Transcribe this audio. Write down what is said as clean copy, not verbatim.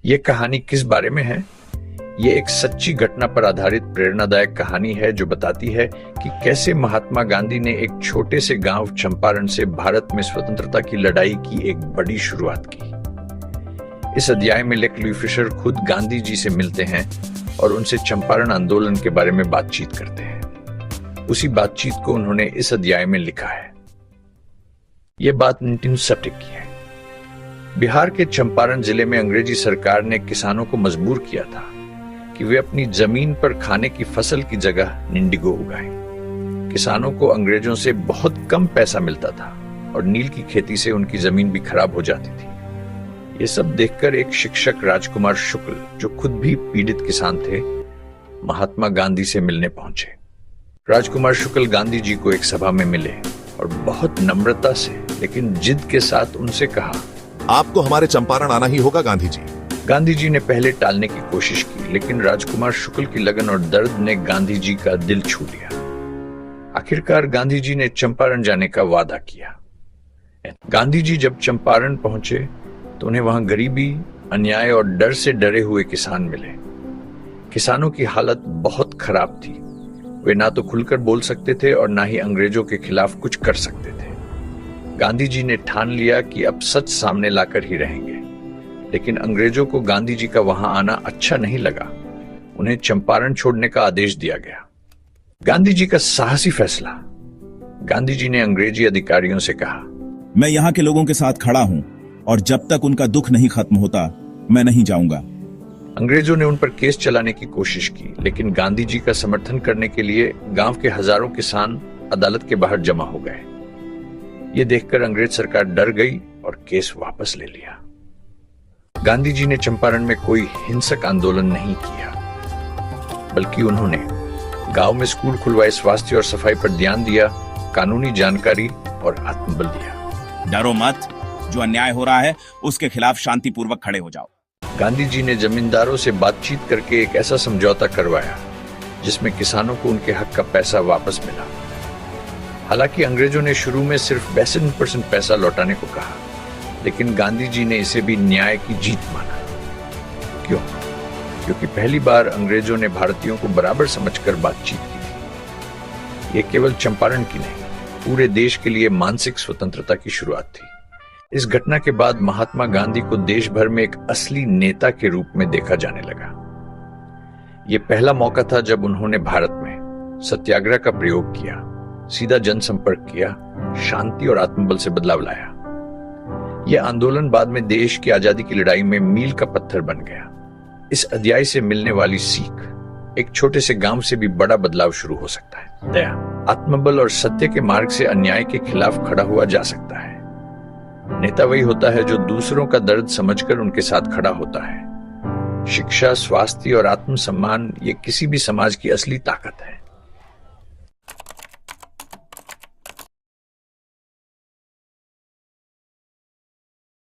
ये कहानी किस बारे में है? ये एक सच्ची घटना पर आधारित प्रेरणादायक कहानी है जो बताती है कि कैसे महात्मा गांधी ने एक छोटे से गांव चंपारण से भारत में स्वतंत्रता की लड़ाई की एक बड़ी शुरुआत की। इस अध्याय में लेक लुई खुद गांधी जी से मिलते हैं और उनसे चंपारण आंदोलन के बारे में बातचीत करते हैं। उसी बातचीत को उन्होंने इस अध्याय में लिखा है। यह बात 1970 की है। बिहार के चंपारण जिले में अंग्रेजी सरकार ने किसानों को मजबूर किया था कि वे अपनी जमीन पर खाने की फसल की जगह इंडिगो उगाएं। किसानों को अंग्रेजों से बहुत कम पैसा मिलता था और नील की खेती से उनकी जमीन भी खराब हो जाती थी। ये सब देखकर एक शिक्षक राजकुमार शुक्ल, जो खुद भी पीड़ित किसान थे, महात्मा गांधी से मिलने पहुंचे। राजकुमार शुक्ल गांधी जी को एक सभा में मिले और बहुत नम्रता से लेकिन जिद के साथ उनसे कहा, आपको हमारे चंपारण आना ही होगा गांधी जी। गांधी जी ने पहले टालने की कोशिश की, लेकिन राजकुमार शुक्ल की लगन और दर्द ने गांधी जी का दिल छू लिया। आखिरकार गांधी जी ने चंपारण जाने का वादा किया। गांधी जी जब चंपारण पहुंचे तो उन्हें वहां गरीबी, अन्याय और डर से डरे हुए किसान मिले। किसानों की हालत बहुत खराब थी। वे ना तो खुलकर बोल सकते थे और ना ही अंग्रेजों के खिलाफ कुछ कर सकते थे। गांधी जी ने ठान लिया कि अब सच सामने लाकर ही रहेंगे, लेकिन अंग्रेजों को गांधी जी का वहां आना अच्छा नहीं लगा। उन्हें चंपारण छोड़ने का आदेश दिया गया। गांधी जी का साहसी फैसला। गांधी जी ने अंग्रेजी अधिकारियों से कहा, मैं यहाँ के लोगों के साथ खड़ा हूँ और जब तक उनका दुख नहीं खत्म होता मैं नहीं जाऊंगा। अंग्रेजों ने उन पर केस चलाने की कोशिश की, लेकिन गांधी जी का समर्थन करने के लिए गांव के हजारों किसान अदालत के बाहर जमा हो गए। ये देखकर अंग्रेज सरकार डर गई और केस वापस ले लिया। गांधी जी ने चंपारण में कोई हिंसक आंदोलन नहीं किया, बल्कि उन्होंने गांव में स्कूल खुलवाए, स्वास्थ्य और सफाई पर ध्यान दिया, कानूनी जानकारी और आत्मबल दिया। डरो मत, जो अन्याय हो रहा है उसके खिलाफ शांतिपूर्वक खड़े हो जाओ। गांधी जी ने जमींदारों से बातचीत करके एक ऐसा समझौता करवाया जिसमें किसानों को उनके हक का पैसा वापस मिला। हालांकि अंग्रेजों ने शुरू में सिर्फ 62% पैसा लौटाने को कहा, लेकिन गांधी जी ने इसे भी न्याय की जीत माना। क्यों? क्योंकि पहली बार अंग्रेजों ने भारतीयों को बराबर समझकर बातचीत की थी। ये केवल चंपारण की नहीं, पूरे देश के लिए मानसिक स्वतंत्रता की शुरुआत थी। इस घटना के बाद महात्मा गांधी को देश भर में एक असली नेता के रूप में देखा जाने लगा। यह पहला मौका था जब उन्होंने भारत में सत्याग्रह का प्रयोग किया, सीधा जनसंपर्क किया, शांति और आत्मबल से बदलाव लाया। यह आंदोलन बाद में देश की आजादी की लड़ाई में मील का पत्थर बन गया। इस अध्याय से मिलने वाली सीख, एक छोटे से गांव से भी बड़ा बदलाव शुरू हो सकता है। दया, आत्मबल और सत्य के मार्ग से अन्याय के खिलाफ खड़ा हुआ जा सकता है। नेता वही होता है जो दूसरों का दर्द समझकर उनके साथ खड़ा होता है। शिक्षा, स्वास्थ्य और आत्मसम्मान, ये किसी भी समाज की असली ताकत है।